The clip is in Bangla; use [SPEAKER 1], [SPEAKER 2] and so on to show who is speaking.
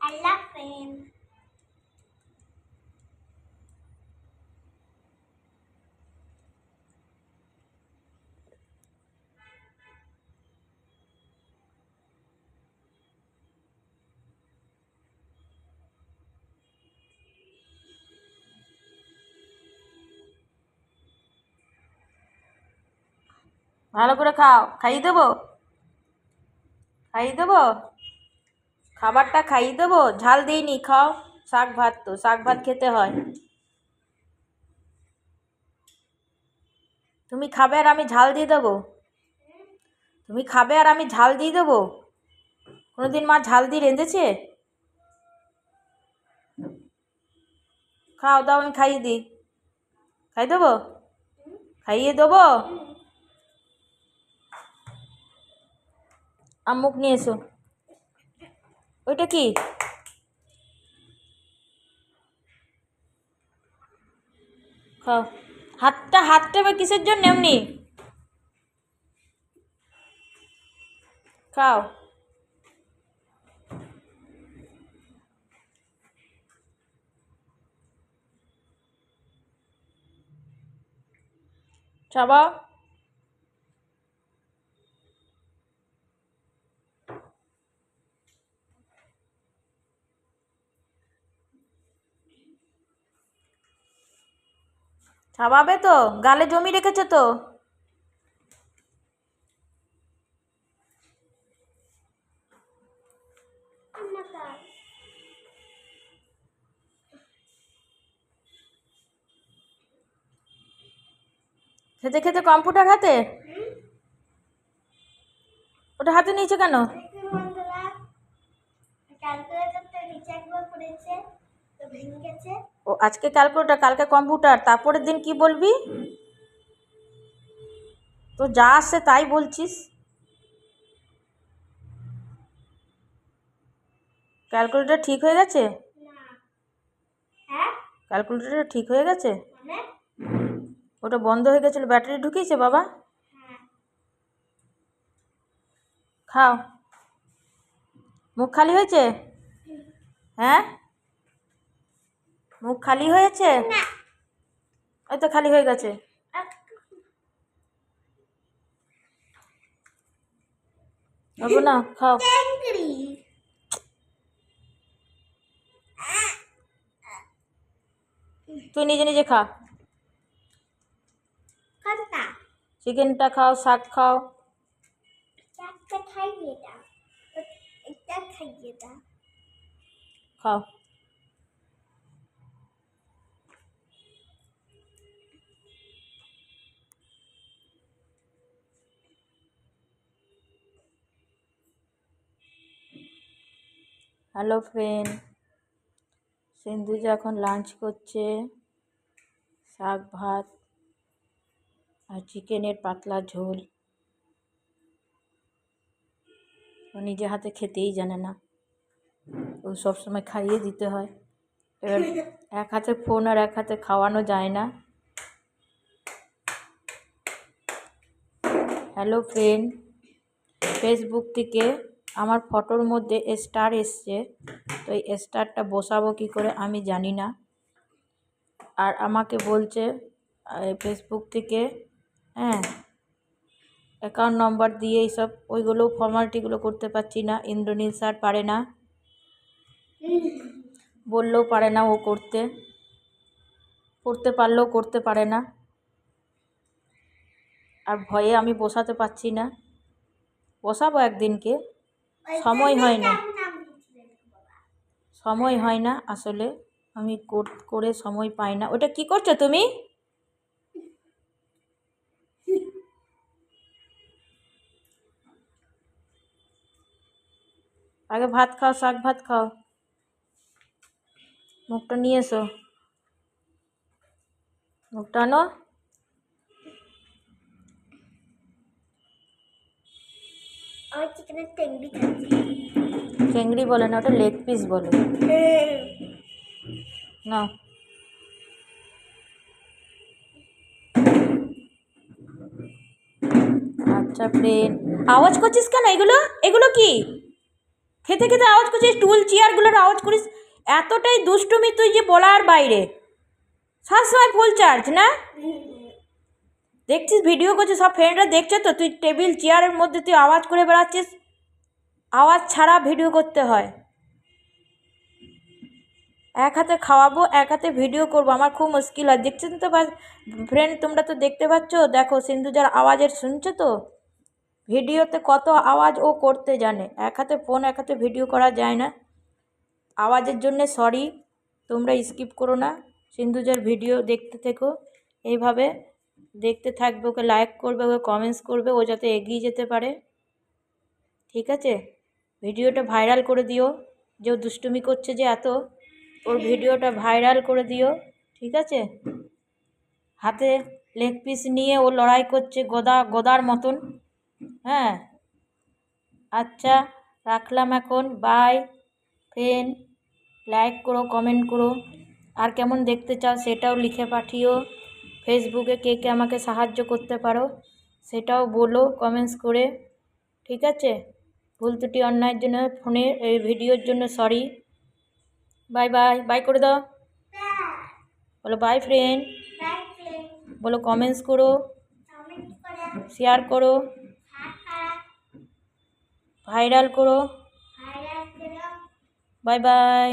[SPEAKER 1] আল্লাহ হাফেজ।
[SPEAKER 2] ভালো করে খাও, খাইয়ে দেবো, খাইয়ে দেবো, খাবারটা খাইয়ে দেবো, ঝাল দিইনি, খাও। শাক ভাত তো, শাক ভাত খেতে হয়। তুমি খাবে আর আমি ঝাল দিয়ে দেবো, তুমি খাবে আর আমি ঝাল দিয়ে দেবো। কোনোদিন মা ঝাল দিয়ে রেঁধেছে? খাও, দাও, আমি খাইয়ে দিই, খাই দেবো, খাইয়ে দেবো। মুখ নিয়ে এসো। ওইটা কি? খাও। হাতটা বা কিসের জন্য এমনি? খাও। চাবাও। চাবাবে তো, গালে জমি রেখেছে তো। খেতে খেতে কম্পিউটার হাতে? ওটা হাতে নিয়েছে কেন? ও আজকে ক্যালকুলেটর, কালকে কম্পিউটার, তারপরের দিন কি বলবি? তো যা আসছে তাই বলছিস। ক্যালকুলেটর ঠিক হয়ে গেছে? ক্যালকুলেটর ঠিক হয়ে গেছে? ওটা বন্ধ হয়ে গেছিল, ব্যাটারি ঢুকিয়েছে বাবা? খাও। মুখ খালি হয়েছে? হ্যাঁ, মুখ খালি হয়েছে? ওই তো খালি হয়ে গেছে। হবে না, খাও। তুই নিজে নিজে খা। চিকেনটা খাও, শাক খাও। খাও। হ্যালো ফ্রেন্ড, সিন্ধুজা এখন লাঞ্চ করছে, শাক ভাত আর চিকেনের পাতলা ঝোল। ও নিজে হাতে খেতেই জানে না, ও সবসময় খাইয়ে দিতে হয়। এবার এক হাতে ফোন আর এক হাতে খাওয়ানো যায় না। হ্যালো ফ্রেন্ড, ফেসবুক থেকে আমার ফটোর মধ্যে স্টার এসছে, তো এই স্টারটা বসাবো কী করে আমি জানি না। আর আমাকে বলছে ফেসবুক থেকে, হ্যাঁ, অ্যাকাউন্ট নম্বর দিয়ে এইসব, ওইগুলো ফর্মালিটিগুলো করতে পারছি না। ইন্দ্রনীল স্যার পারে না, বললেও পারে না ও করতে পারলেও করতে পারে না। আর ভয়ে আমি বসাতে পারছি না, বসাবো একদিনকে, সময় হয় না আসলে, আমি করে সময় পাই না। ওটা কি করছো তুমি? আগে ভাত খাও, শাক ভাত খাও, মুখটা নিয়ে এসো, মুখটা আনো। চেংড়ি বলে না, ওটা লেগ পিস বলে। না, আচ্ছা ফ্রেন্ড, আওয়াজ করছিস কেন? এগুলো কি খেতে খেতে আওয়াজ করছিস? টুল চেয়ারগুলোর আওয়াজ আওয়াজ করিস, এতটাই দুষ্টুমি তুই যে বলার বাইরে। সবসময় ফুল চার্জ না? দেখছিস ভিডিও করছিস, সব ফ্রেন্ডরা দেখছে তো, তুই টেবিল চেয়ারের মধ্যে তুই আওয়াজ করে বেড়াচ্ছিস। আওয়াজ ছাড়া ভিডিও করতে হয়। এক হাতে খাওয়াবো, এক হাতে ভিডিও করবো, আমার খুব মুশকিল হয়। দেখছেন তো ফ্রেন্ড, তোমরা তো দেখতে পাচ্ছ, দেখো সিন্ধুজার আওয়াজের শুনছো তো, ভিডিওতে কত আওয়াজ ও করতে জানে। এক হাতে ফোন, এক হাতে ভিডিও করা যায় না। আওয়াজের জন্যে সরি, তোমরা স্কিপ করো না, সিন্ধুজার ভিডিও দেখতে থেকো। এইভাবে দেখতে থাকবে, ওকে লাইক করবে, ওকে কমেন্টস করবে, ও যাতে এগিয়ে যেতে পারে। ঠিক আছে, ভিডিওটা ভাইরাল করে দিও, যে ও দুষ্টুমি করছে যে এত, ওর ভিডিওটা ভাইরাল করে দিও। ঠিক আছে, হাতে লেগ পিস নিয়ে ও লড়াই করছে গদার মতন। হ্যাঁ, আচ্ছা রাখলাম এখন, বাই ফ্রেন্ড। লাইক করো, কমেন্ট করো, আর কেমন দেখতে চাও সেটাও লিখে পাঠিও। ফেসবুকে কে কে আমাকে সাহায্য করতে পারো সেটাও বলো কমেন্টস করে। ঠিক আছে, ভুল ত্রুটি অন্যায়ের জন্য, ফোনে এই ভিডিওর জন্য সরি। বাই বাই, বাই করে দাও, বলো বাই ফ্রেন্ড, বলো কমেন্টস করো, শেয়ার করো, ভাইরাল করো। Bye bye.